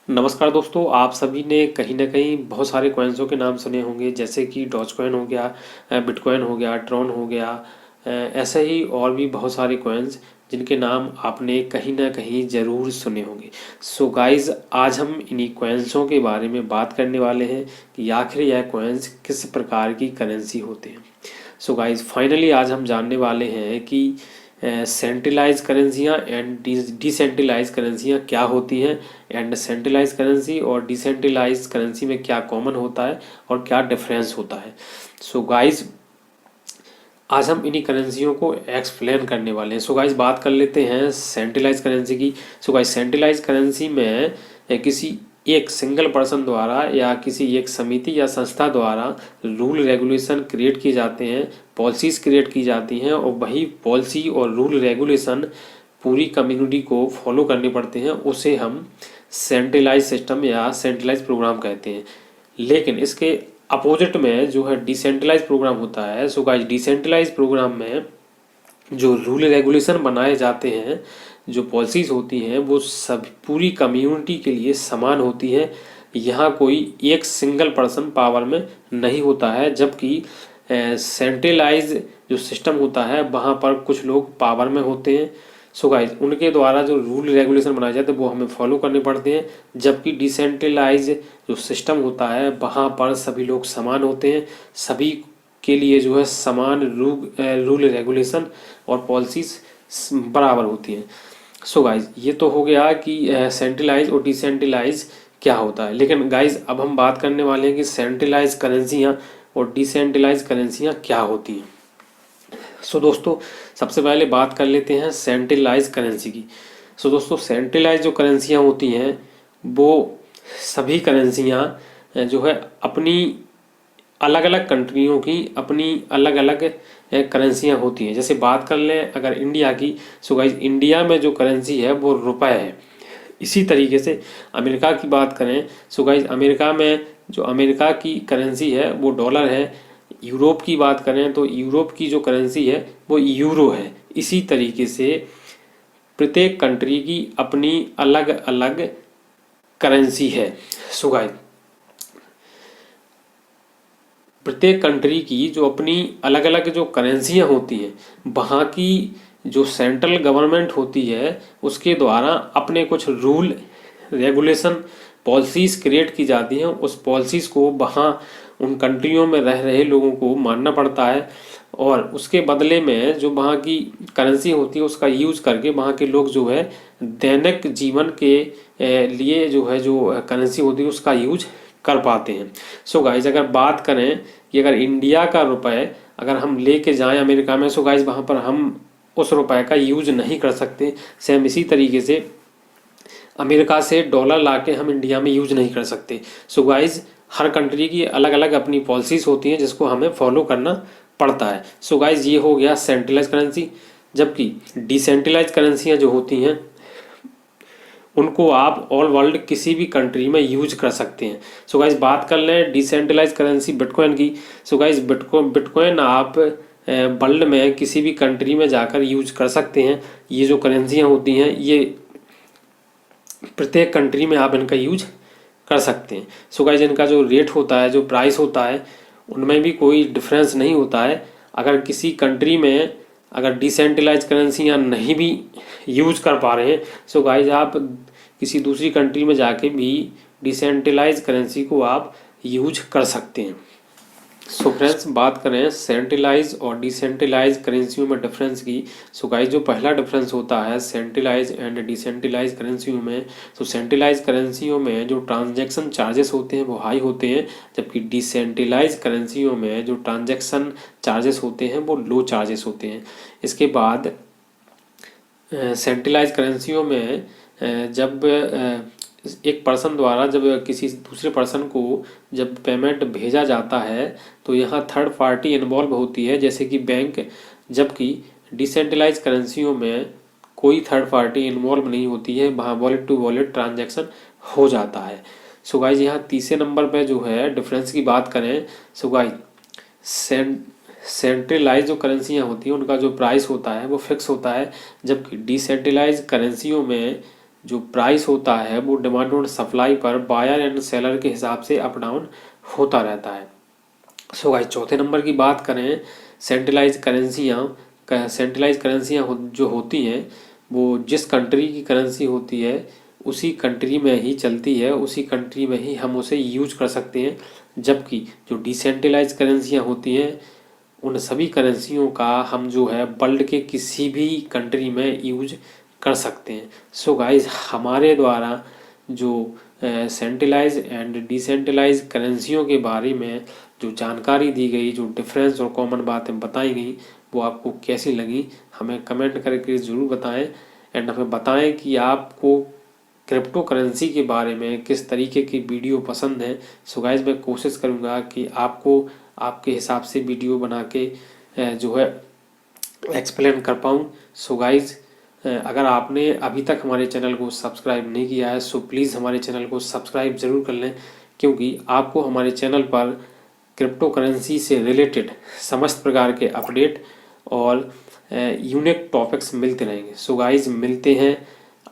नमस्कार दोस्तों, आप सभी ने कहीं ना कहीं बहुत सारे कॉइन्सों के नाम सुने होंगे, जैसे कि डॉज कॉइन हो गया, बिटकॉइन हो गया, ट्रॉन हो गया। ऐसे ही और भी बहुत सारे कॉइन्स जिनके नाम आपने कहीं ना कहीं ज़रूर सुने होंगे। सो गाइस, आज हम इन्हीं कॉइन्सों के बारे में बात करने वाले हैं कि आखिर यह कॉइन्स किस प्रकार की करेंसी होते हैं। सो गाइस, फाइनली आज हम जानने वाले हैं कि सेंट्रलाइज करेंसियाँ एंड डिसेंट्रलाइज करेंसियाँ क्या होती हैं, एंड सेंट्रलाइज करेंसी और डिसेंट्रलाइज करेंसी में क्या कॉमन होता है और क्या डिफरेंस होता है। सो गाइस, आज हम इन्हीं करेंसियों को एक्सप्लेन करने वाले हैं। सो गाइस, बात कर लेते हैं सेंट्रलाइज करेंसी की। सो गाइस, सेंट्रलाइज करेंसी में किसी एक सिंगल पर्सन द्वारा या किसी एक समिति या संस्था द्वारा रूल रेगुलेशन क्रिएट किए जाते हैं, पॉलिसीज क्रिएट की जाती हैं, और वही पॉलिसी और रूल रेगुलेशन पूरी कम्युनिटी को फॉलो करने पड़ते हैं। उसे हम सेंट्रलाइज सिस्टम या सेंट्रलाइज प्रोग्राम कहते हैं। लेकिन इसके अपोजिट में जो है डिसेंट्रलाइज प्रोग्राम होता है। सो गाइस, डिसेंट्रलाइज प्रोग्राम में जो रूल रेगुलेशन बनाए जाते हैं, जो पॉलिसीज होती हैं, वो सब पूरी कम्युनिटी के लिए समान होती है। यहाँ कोई एक सिंगल पर्सन पावर में नहीं होता है, जबकि सेंट्रलाइज जो सिस्टम होता है वहाँ पर कुछ लोग पावर में होते हैं। सो गाइस, उनके द्वारा जो रूल रेगुलेशन बनाए जाते हैं वो हमें फॉलो करने पड़ते हैं, जबकि डिसेंट्रलाइज जो सिस्टम होता है वहाँ पर सभी लोग समान होते हैं। सभी के लिए जो है समान रूल रेगुलेशन और पॉलिसीज बराबर होती हैं। सो गाइज, ये तो हो गया कि सेंट्रलाइज और डिसेंट्रलाइज क्या होता है। लेकिन गाइज, अब हम बात करने वाले हैं कि सेंट्रलाइज करेंसियाँ और डिसेंट्रलाइज करेंसियाँ क्या होती हैं। सो दोस्तों, सबसे पहले बात कर लेते हैं सेंट्रलाइज करेंसी की। सो दोस्तों, सेंट्रलाइज जो करेंसियाँ होती हैं वो सभी करेंसियाँ जो है अपनी अलग अलग कंट्रियों की अपनी अलग अलग करेंसियाँ होती हैं। जैसे बात कर लें अगर इंडिया की, सो गाइस, इंडिया में जो करेंसी है वो रुपए है। इसी तरीके से अमेरिका की बात करें, सो गाइस, अमेरिका में जो अमेरिका की करेंसी है वो डॉलर है। यूरोप की बात करें तो यूरोप की जो करेंसी है वो यूरो है। इसी तरीके से प्रत्येक कंट्री की अपनी अलग अलग करेंसी है। सो गाइस, प्रत्येक कंट्री की जो अपनी अलग अलग जो करेंसियाँ होती हैं, वहाँ की जो सेंट्रल गवर्नमेंट होती है उसके द्वारा अपने कुछ रूल रेगुलेशन पॉलिसीज़ क्रिएट की जाती हैं। उस पॉलिसीज़ को वहाँ उन कंट्रियों में रह रहे लोगों को मानना पड़ता है, और उसके बदले में जो वहाँ की करेंसी होती है उसका यूज़ करके वहाँ के लोग जो है दैनिक जीवन के लिए जो है जो करेंसी होती है उसका यूज कर पाते हैं। सो गाइज, अगर बात करें कि अगर इंडिया का रुपए अगर हम लेके जाएं अमेरिका में, सो गाइज वहाँ पर हम उस रुपए का यूज नहीं कर सकते। सेम इसी तरीके से अमेरिका से डॉलर लाके हम इंडिया में यूज नहीं कर सकते। सो गाइज, हर कंट्री की अलग अलग अपनी पॉलिसीज होती हैं जिसको हमें फॉलो करना पड़ता है। सो गाइज, ये हो गया सेंट्रलाइज करेंसी। जबकि डिसेंट्रलाइज करेंसियाँ जो होती हैं उनको आप ऑल वर्ल्ड किसी भी कंट्री में यूज कर सकते हैं। सो गाइस, बात कर लें डिसेंट्रलाइज करेंसी बिटकॉइन की। सो गाइस, बिटकॉइन आप वर्ल्ड में किसी भी कंट्री में जाकर यूज कर सकते हैं। ये जो करेंसियाँ होती हैं ये प्रत्येक कंट्री में आप इनका यूज कर सकते हैं। सो गाइस, इनका जो रेट होता है, जो प्राइस होता है, उनमें भी कोई डिफरेंस नहीं होता है। अगर किसी कंट्री में अगर डिसेंट्रलाइज करेंसियाँ नहीं भी यूज कर पा रहे हैं, सो गाइज आप किसी दूसरी कंट्री में जाके भी डिसेंट्रलाइज करेंसी को आप यूज कर सकते हैं। सो फ्रेंड्स, बात करें सेंट्रलाइज और डिसेंट्रलाइज करेंसियों में डिफरेंस की। सो गाइज, जो पहला डिफरेंस होता है सेंट्रलाइज एंड डिसेंट्रलाइज करेंसियों में, तो सेंट्रलाइज करेंसियों में जो ट्रांजैक्शन चार्जेस होते हैं वो हाई होते हैं, जबकि डिसेंट्रलाइज करेंसियों में जो ट्रांजैक्शन चार्जेस होते हैं वो लो चार्जेस होते हैं। इसके बाद सेंट्रलाइज करेंसियों में जब एक पर्सन द्वारा जब किसी दूसरे पर्सन को जब पेमेंट भेजा जाता है तो यहाँ थर्ड पार्टी इन्वॉल्व होती है, जैसे कि बैंक। जबकि डिसेंट्रलाइज करेंसियों में कोई थर्ड पार्टी इन्वॉल्व नहीं होती है, वहाँ वॉलेट टू वॉलेट ट्रांजैक्शन हो जाता है। सो गाइज, यहाँ तीसरे नंबर पे जो है डिफरेंस की बात करें, सो गाइज सेंट्रलाइज जो करेंसियाँ होती हैं उनका जो प्राइस होता है वो फिक्स होता है, जबकि डिसेंट्रलाइज करेंसियों में जो प्राइस होता है वो डिमांड और सप्लाई पर बायर एंड सेलर के हिसाब से अप डाउन होता रहता है। सो गाइस, चौथे नंबर की बात करें, सेंट्रलाइज करेंसियाँ जो होती हैं वो जिस कंट्री की करेंसी होती है उसी कंट्री में ही चलती है, उसी कंट्री में ही हम उसे यूज कर सकते हैं। जबकि जो डिसेंट्रलाइज करेंसियाँ होती हैं उन सभी करेंसियों का हम जो है वर्ल्ड के किसी भी कंट्री में यूज कर सकते हैं। सो गाइस, हमारे द्वारा जो सेंट्रलाइज एंड डिसेंट्रलाइज करेंसियों के बारे में जो जानकारी दी गई, जो डिफरेंस और कॉमन बातें बताई गई, वो आपको कैसी लगी हमें कमेंट करके ज़रूर बताएं। एंड हमें बताएं कि आपको क्रिप्टो करेंसी के बारे में किस तरीके की वीडियो पसंद है। सो गाइस, मैं कोशिश करूँगा कि आपको आपके हिसाब से वीडियो बना के जो है एक्सप्लेन कर पाऊँ। सो गाइस, अगर आपने अभी तक हमारे चैनल को सब्सक्राइब नहीं किया है सो प्लीज़ हमारे चैनल को सब्सक्राइब ज़रूर कर लें, क्योंकि आपको हमारे चैनल पर क्रिप्टो करेंसी से रिलेटेड समस्त प्रकार के अपडेट और यूनिक टॉपिक्स मिलते रहेंगे। सो गाइस, मिलते हैं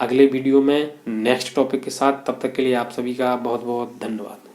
अगले वीडियो में नेक्स्ट टॉपिक के साथ। तब तक के लिए आप सभी का बहुत बहुत धन्यवाद।